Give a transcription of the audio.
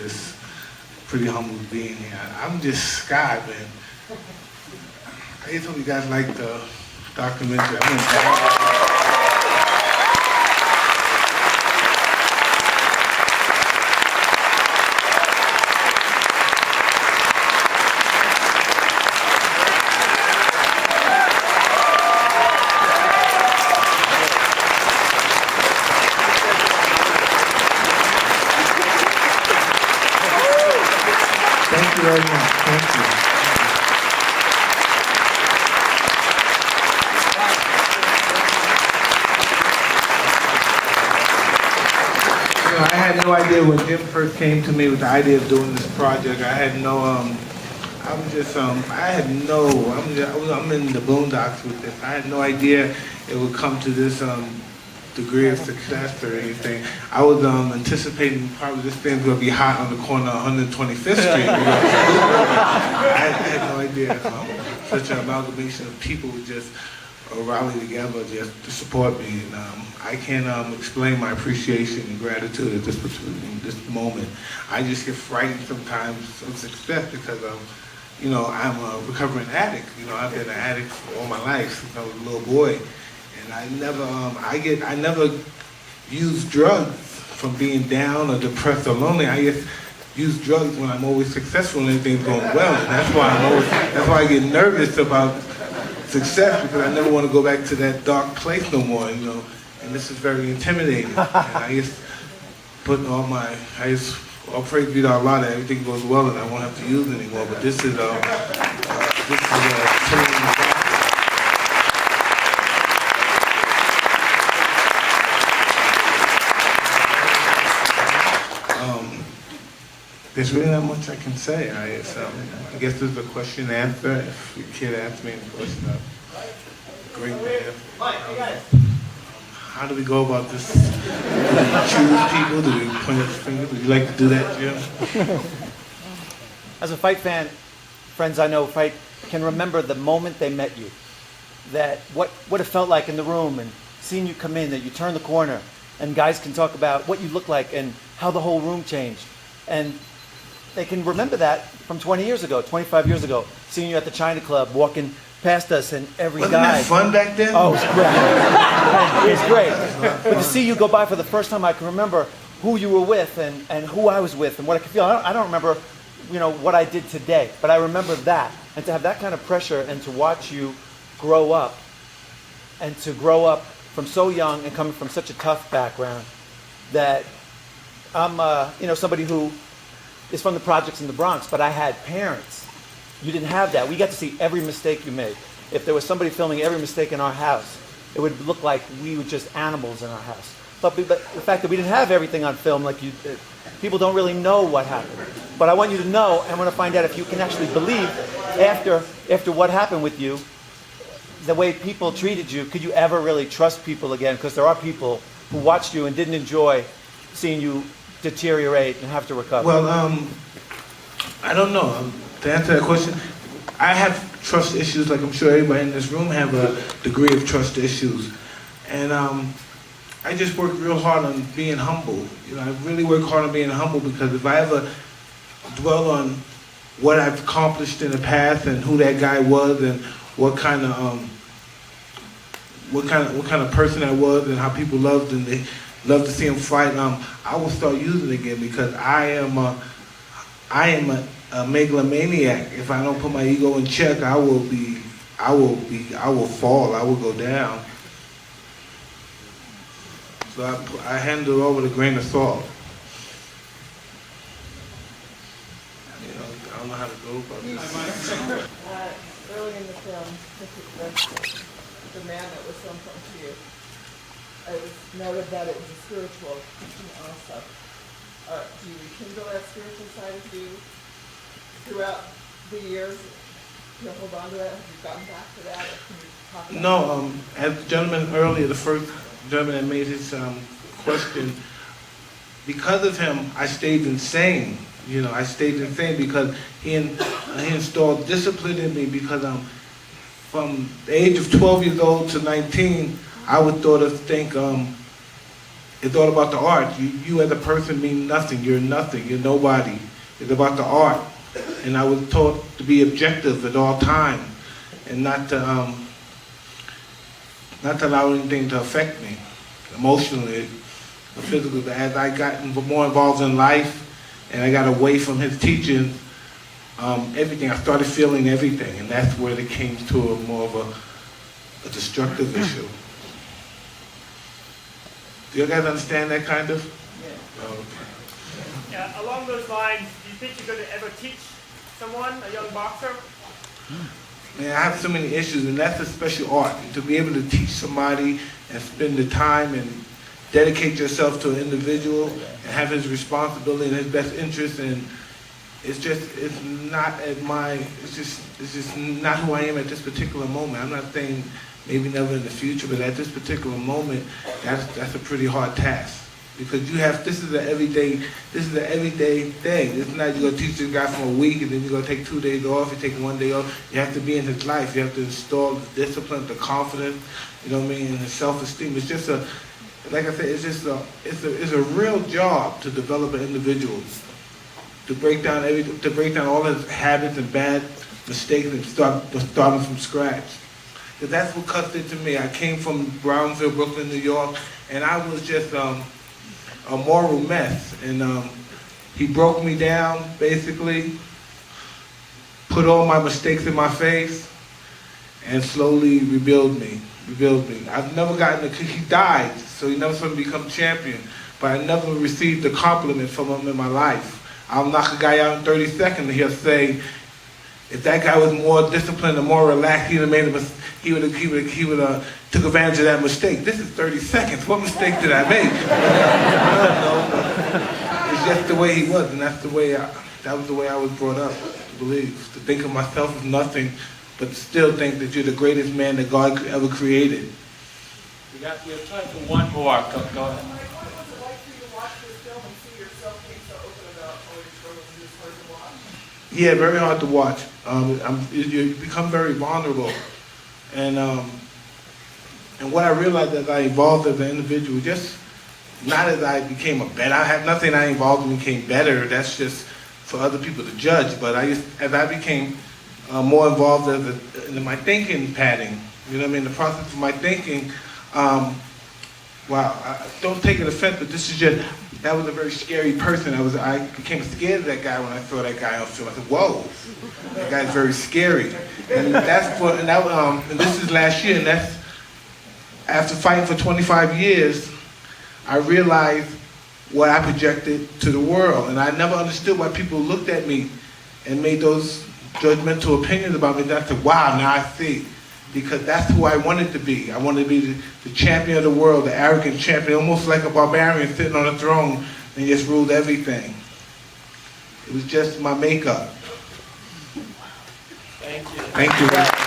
just pretty humbled being here. I'm just Scott, man. I just hope you guys like the documentary. I'm in Thank you very much. Thank you. You know, I had no idea when Jim first came to me with the idea of doing this project. I had no, I'm in the boondocks with this. I had no idea it would come to this degree of success or anything. I was anticipating probably this thing's gonna be hot on the corner of 125th Street. I had no idea such an amalgamation of people would just rally together just to support me. And I can't explain my appreciation and gratitude at this moment. I just get frightened sometimes of success because you know, I'm a recovering addict. You know, I've been an addict for all my life since I was a little boy. And I never use drugs from being down or depressed or lonely. I just use drugs when I'm always successful and everything's going well. And that's why I get nervous about success, because I never want to go back to that dark place no more, you know. And this is very intimidating. And I just put all praise be to Allah that everything goes well and I won't have to use it anymore. But this is there's really not much I can say. I guess there's a question and answer. If your kid asks me a question, great man. How do we go about this? Do we choose people? Do we point at the finger? Would you like to do that, Jim? As a fight fan, friends I know fight can remember the moment they met you. That what it felt like in the room and seeing you come in, that you turn the corner, and guys can talk about what you look like and how the whole room changed. And they can remember that from 20 years ago, 25 years ago, seeing you at the China Club, walking past us, and every Wasn't guy. that fun back then? Oh, it was great. It was great. But to see you go by for the first time, I can remember who you were with and who I was with and what I could feel. I don't remember, you know, what I did today, but I remember that. And to have that kind of pressure and to watch you grow up, and to grow up from so young and coming from such a tough background, that I'm, you know, somebody who is from the projects in the Bronx, but I had parents. You didn't have that. We got to see every mistake you made. If there was somebody filming every mistake in our house, it would look like we were just animals in our house. But the fact that we didn't have everything on film, like you did, people don't really know what happened. But I want you to know, and I want to find out if you can actually believe, after what happened with you, the way people treated you, could you ever really trust people again? Because there are people who watched you and didn't enjoy seeing you deteriorate and have to recover. Well, I don't know. To answer that question, I have trust issues, like I'm sure everybody in this room have a degree of trust issues. And I just work real hard on being humble. You know, I really work hard on being humble, because if I ever dwell on what I've accomplished in the past and who that guy was and what kind of person I was and how people loved and they love to see him fight. I will start using it again, because I am a megalomaniac. If I don't put my ego in check, I will fall. I will go down. So I handle it all with a grain of salt. You know, I don't know how to go about this. Early in the film, the man that was so important to you, it was noted that it was a spiritual teaching also. Do you rekindle that spiritual side of you throughout the years? Do you hold on to that? Have you gotten back to that? Or can you talk about No, as the gentleman earlier, the first gentleman that made his question, because of him, I stayed insane. You know, I stayed insane because he installed discipline in me, because from the age of 12 years old to 19, I would think it's all about the art. You as a person mean nothing. You're nothing. You're nobody. It's about the art. And I was taught to be objective at all times and not to allow anything to affect me emotionally or physically. But as I got more involved in life and I got away from his teaching, everything, I started feeling everything, and that's where it came to more of a destructive issue. Do you guys understand that kind of? Yeah. Okay. Yeah, along those lines, do you think you're going to ever teach someone, a young boxer? Man, I have so many issues, and that's a special art. To be able to teach somebody and spend the time and dedicate yourself to an individual and have his responsibility and his best interest, and it's just not who I am at this particular moment. I'm not saying maybe never in the future, but at this particular moment, that's a pretty hard task. Because this is an everyday thing. It's not you're gonna teach this guy for a week and then you're gonna take 2 days off, you take 1 day off. You have to be in his life. You have to install the discipline, the confidence, you know what I mean, and the self-esteem. It's just like I said, it's a real job to develop an individual, to break down all his habits and bad mistakes and start him from scratch. Because that's what cuts it to me. I came from Brownsville, Brooklyn, New York, and I was just a moral mess. And he broke me down, basically, put all my mistakes in my face, and slowly rebuild me. I've never he died, so he never saw me become champion, but I never received a compliment from him in my life. I'll knock a guy out in 30 seconds and he'll say, if that guy was more disciplined and more relaxed, he would have took advantage of that mistake. This is 30 seconds. What mistake did I make? It's just the way he was, and that was the way I was brought up, to believe. To think of myself as nothing, but still think that you're the greatest man that God ever created. We have time for one more. Go ahead. What was it like for you to watch this film and see yourself being so open about all your struggles? Is this hard to watch? Yeah, very hard to watch. You become very vulnerable, and what I realized as I evolved as an individual, just not as I became a better. I had nothing I evolved and became better. That's just for other people to judge. But as I became more involved in my thinking pattern, you know what I mean, the process of my thinking. Wow, don't take it offense, but that was a very scary person. I became scared of that guy when I saw that guy on film. I said, whoa, that guy's very scary. And and this is last year, and that's after fighting for 25 years, I realized what I projected to the world. And I never understood why people looked at me and made those judgmental opinions about me. And I said, wow, now I see. Because that's who I wanted to be. I wanted to be the champion of the world, the arrogant champion, almost like a barbarian sitting on a throne and just ruled everything. It was just my makeup. Thank you. Thank you.